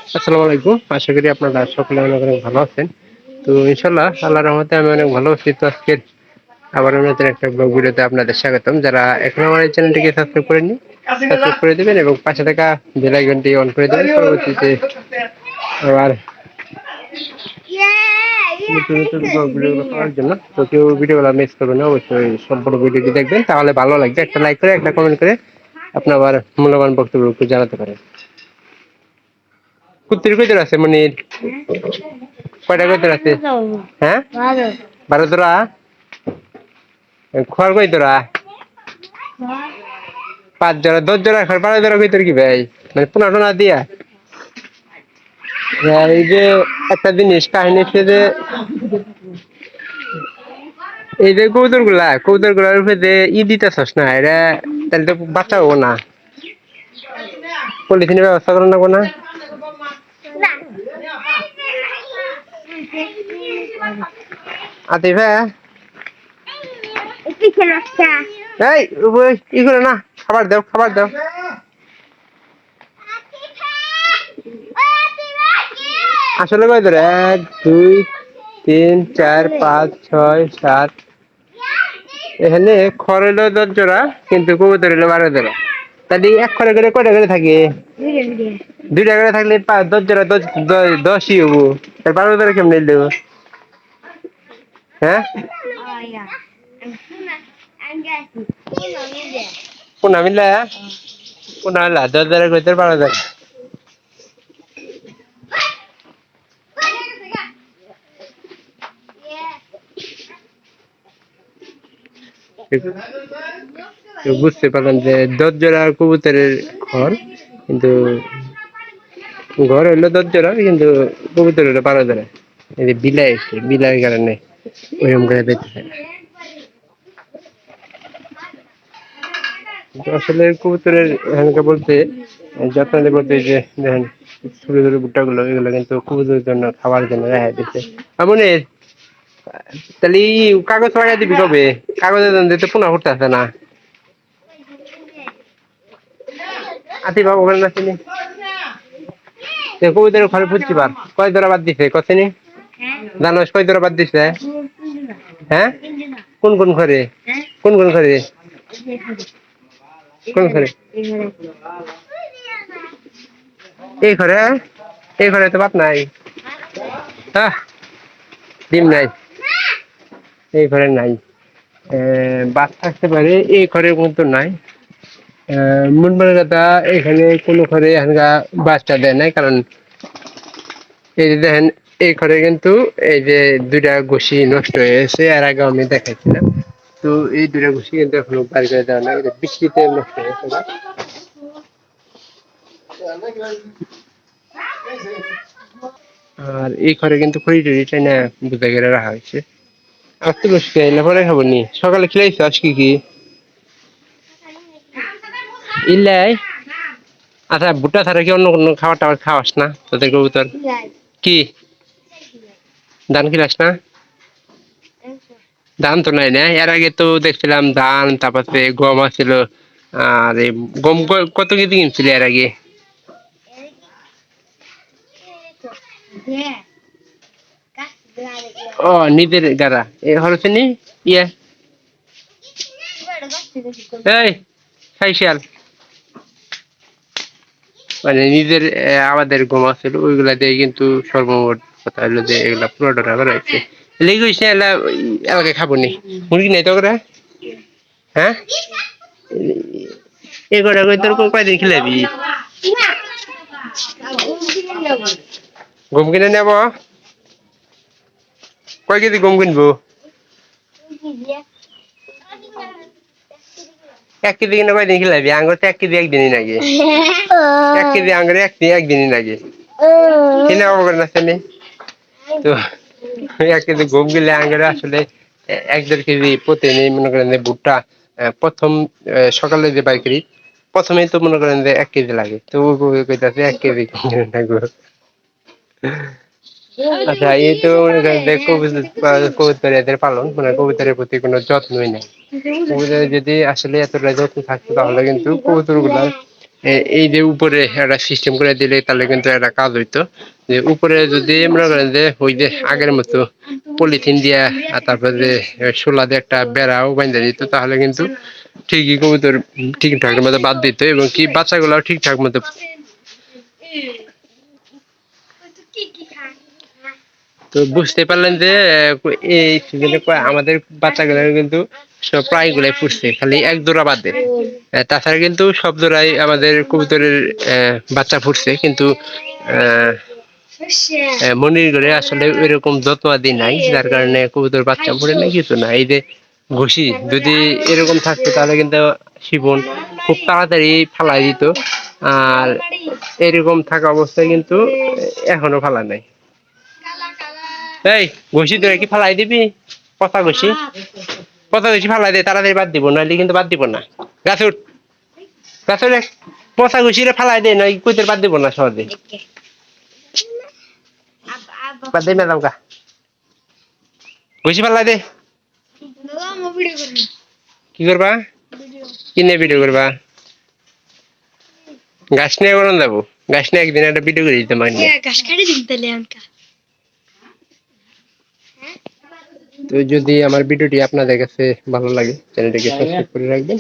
আসসালামু আলাইকুম। আশা করি আপনারা সকলে অনেক ভালো আছেন। তো ইনশাআল্লাহ আল্লাহর রহমতে আমি অনেক ভালো আছি। তো আজকে আবারও নতুন একটা ব্লগ ভিডিওতে আপনাদের স্বাগতম। যারা এখনো আমার এই চ্যানেলটিকে সাবস্ক্রাইব করেননি, সাবস্ক্রাইব করে দিবেন এবং পাশে থাকা বেল আইকনটি অন করে দিবেন পরবর্তীতে আবার নতুন নতুন ব্লগ ভিডিওগুলো পাওয়ার জন্য। তো কেউ ভিডিওগুলো মিস করবেন না, অবশ্যই সম্পূর্ণ ভিডিওটি দেখবেন, তাহলে ভালো লাগবে। একটা লাইক করে একটা কমেন্ট করে আপনি আবার মূল্যবান বক্তব্য একটু জানাতে পারেন। কুত্তির কই আছে মনির? কয়টা কই আছে? হ্যাঁ, 12 তোরা। খড় কই তোরা? 5 জোড়া 10 জোড়া খড়, 12 জোড়া কই তোর কি ভাই? মানে পোনা টোনা দিয়া। এই যে একটা জিনিস কাহিনী হচ্ছে যে এই যে কবুতর গুলার উপরে যে দিতেছস না, এরা তাহলে তো বাচ্চা হবো না। পলিথিনের ব্যবস্থা করেন না কোনো? আতিফা এই ই করে না, খাবার দাও খাবার দাও। আসলে কয় ধরে 1 2 3 4 5 6 7, এখানে খড় হইলো 10 জোড়া কিন্তু কবুতর হইলো 12 জোড়া। তাহলে এক খড়ে করে কয়টা করে থাকে? 2টা করে থাকলে 10 জোড়া 10ই হবো। 12 জোড়া কেমনে দেবো? হ্যাঁ, কোনা মিলা কোনা হলা 10 জোড়া কইতে 12 জোড়া। বুঝতে পারলাম যে 10 জোড়া কবুতরের ঘর, কিন্তু ঘর হইলো 10 জোড়া কিন্তু কবুতর হইলো 12 জোড়া। এই যে বিলাই এসছে, বিলাই কারণে ওইরকম করে দেখতেছে। আসলে কবুতরের এখানকার বলতে যত্ন বলতে যে দেখেন ছোট ছোট ভুট্টা গুলো, এগুলো কিন্তু কবুতরের জন্য খাওয়ার জন্য রেখে দিচ্ছে। এমনি তাহলে কাগজ লাগাই দিবি কবে? কাগজের জন্য দিতে পোনা করতে আসে না। আতি বাবু ওখানে আসেনি কবুতরের ঘরে পুচ্ছি বার কয় ধরা বাদ দিছে কছেনি? জানোস কয় ধরা বাদ দিছে? হ্যাঁ, কোন কোন ঘরে? কোন কোন ঘরে? কোন ঘরে? এই ঘরে? এই ঘরে তো বাপ নাই। হ্যাঁ, ডিম নাই এই ঘরে, নাই। বাদ থাকতে পারে, এই ঘরের মতো নাই। মনমানের কথা, এখানে কোনো ঘরে এখানকার বাচ্চা দেয় নাই, কারণ এই যে দেখেন এই ঘরে কিন্তু এই যে 2টা ঘুষি নষ্ট হয়ে গেছে, এর আগে আমি দেখাইছিলাম। তো এই 2টা ঘুষি কিন্তু এখনো বাড়ি করে দেওয়া নাই, বৃষ্টিতে নষ্ট হয়ে গেছে। আর এই ঘরে কিন্তু খড়ি টড়ি চাই না বুঝা করে রাখা হয়েছে। আর তো বসে এলে পরে খাবো নি, সকালে খেলাইছো আজকে কি? ইল্লাই আচ্ছা, ভুট্টা ছাড়া কি অন্য কোনো খাবার টাবার খাওয়াস না তোদের কবুতর? কি ধান খিলাস না? ধান তো নাই না, এর আগে তো দেখছিলাম ধান, তারপরে গম আছিল। আর এই গম কত কেজি কিনছিল এর আগে? ও নিজের গাড়া এ হচ্ছে নি ইয়ে। এই ফাইশাল মানে নিজের আমাদের গম আছিল, ওইগুলা দিয়ে কিন্তু সর্বমোট কথা হলো যে এগুলা পুরোটা করা হয়েছে। লেগে হয়েছে এলা এলাকায় খাবো নি, মুরগি নাই তো করে। হ্যাঁ, এগুলা তোর কয়দিন খিলাবি? গম কিনে নেব? কয় কেজি গম কিনবো? 1 কেজি কিনে কয়দিন খিলাবি? আঙ্গুর তো 1 কেজি একদিনই লাগে। 1 কেজি আঙ্গুরে একদিনই লাগে, কিনে পাবো করে না ছেলে। তো 1 কেজি গম কিনলে আঙ্গুরে আসলে 1-1.5 কেজি প্রতিদিন মনে করেন যে ভুট্টা প্রথম সকালে যে বাই করি প্রথমেই তো মনে করেন যে 1 কেজি লাগে। তো কইতাছে 1 কেজি লাগবে। আচ্ছা, এই তো মনে করেন যে কবুতর এদের পালন মানে কবুতরের প্রতি কোনো যত্নই নেই। কবুতরের যদি আসলে এতটা যত্ন থাকতো তাহলে কিন্তু কবুতর গুলা এই যে উপরে একটা সিস্টেম করে দিলে তাহলে কিন্তু একটা কাজ হইতো, যে উপরে যদি মনে করেন যে ওই যে আগের মতো পলিথিন দিয়া আর তারপরে যে শোলা দিয়ে একটা বেড়াও বাঁধা দিত, তাহলে কিন্তু ঠিকই কবুতর ঠিকঠাক মতো বাদ দিত এবং কি বাচ্চাগুলো ঠিকঠাক মতো। তো বুঝতে পারলেন যে এই সিজনে আমাদের বাচ্চাগুলো কিন্তু সব প্রায়গুলাই ফুটছে, খালি এক জোড়া বাদে। তাছাড়া কিন্তু সব জোড়াই আমাদের কবুতরের বাচ্চা ফুটছে, কিন্তু মনির ঘরে আসলে এরকম যত্নআদি নাই, যার কারণে কবুতর বাচ্চা ফুটে না, কিছু না। এই যে ঘুষি যদি এরকম থাকতো তাহলে কিন্তু শিবন খুব তাড়াতাড়ি ফালাই দিত, আর এরকম থাকা অবস্থায় কিন্তু এখনো ফালা নাই। এই ঘুষি ধরে কি ফালাই দিবি? পচা ঘুষি, পচা ঘুষি ফালাই দে, তাড়াতাড়ি বাদ দিব, নাহলে কিন্তু বাদ দিব না। গাছ উঠ, গাছ উঠে পচা ঘুষি রে ফালাই দে, নয় কইতে বাদ দিব না সহজে। বাদ দে ম্যাডাম কা ঘুষি ফালাই দে। কি করবা? কিনে ভিডিও করবা? গাছ নিয়ে করুন যাবো, গাছ নিয়ে একদিন একটা ভিডিও করে দিতে পারি। তো যদি আমার ভিডিওটি আপনাদের কাছে ভালো লাগে, চ্যানেলটিকে সাবস্ক্রাইব করে রাখবেন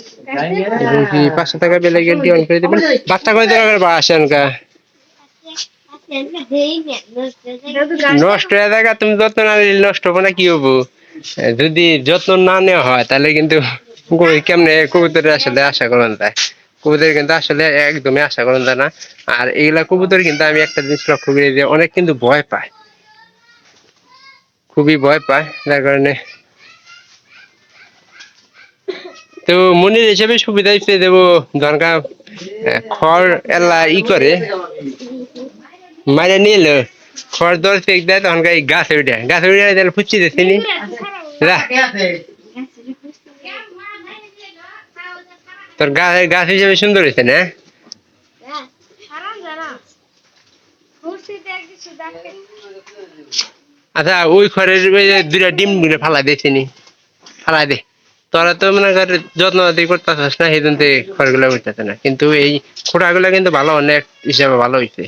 এবং কি পাশে থাকা বেল আইকনটি অন করে দিবেন। বাচ্চা কই দেওয়া করবা আসেন কা নষ্ট হয়ে যাবে, তুমি যত্ন না নিলে নষ্ট হবে না, কি হবো? যদি যত্ন না নেওয়া হয় তাহলে কিন্তু কেমনে কবুতরের আসলে আশা করেন যায়, কবুতর কিন্তু আসলে একদমই আশা করেন যায় না। আর এইগুলা কবুতর কিন্তু আমি একটা জিনিস লক্ষ্য করি যে অনেক কিন্তু ভয় পায়, খুবই ভয় পায়, যার কারণে। তো মনির হিসেবে সুবিধা পেয়ে দেবো, দরকার খড় এলা করে মারে নিল, খড় দর চেক দেয়, তখন গাছে উঠে তাহলে ফুচি দিচ্ছি নি। তোর গাছ হিসেবে সুন্দর হয়েছে না? আচ্ছা ওই খড়ের দুইটা ডিম ফালা দিয়েছি নি, ফালাই দে। তোরা তো মনে কর যত্ন করতেছিস না, সেই জন্য খড় গুলা উঠতেছে না, কিন্তু এই খোড়া গুলা কিন্তু ভালো, অনেক হিসাবে ভালো হয়েছে।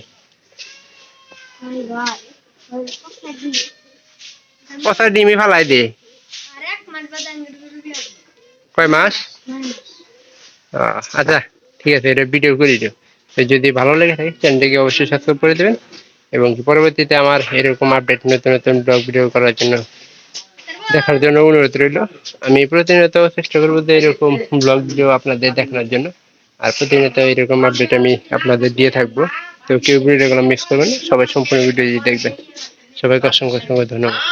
পচা ডিমই ফালাই দে। কয় মাস? আচ্ছা ঠিক আছে, এটা ভিডিও করে দিও। যদি ভালো লেগে থাকে চ্যানেলটিকে অবশ্যই সাবস্ক্রাইব করে দেবেন এবং পরবর্তীতে আমার এরকম আপডেট নতুন নতুন ব্লগ ভিডিও করার জন্য দেখার জন্য অনুরোধ রইল। আমি প্রতিনিয়ত চেষ্টা করবো যে এরকম ব্লগ ভিডিও আপনাদের দেখানোর জন্য, আর প্রতিনিয়ত এরকম আপডেট আমি আপনাদের দিয়ে থাকবো। তো কেউ ভিডিওগুলো মিস করবেন না, সবাই সম্পূর্ণ ভিডিও দেখবেন। সবাইকে অসংখ্য অসংখ্য ধন্যবাদ।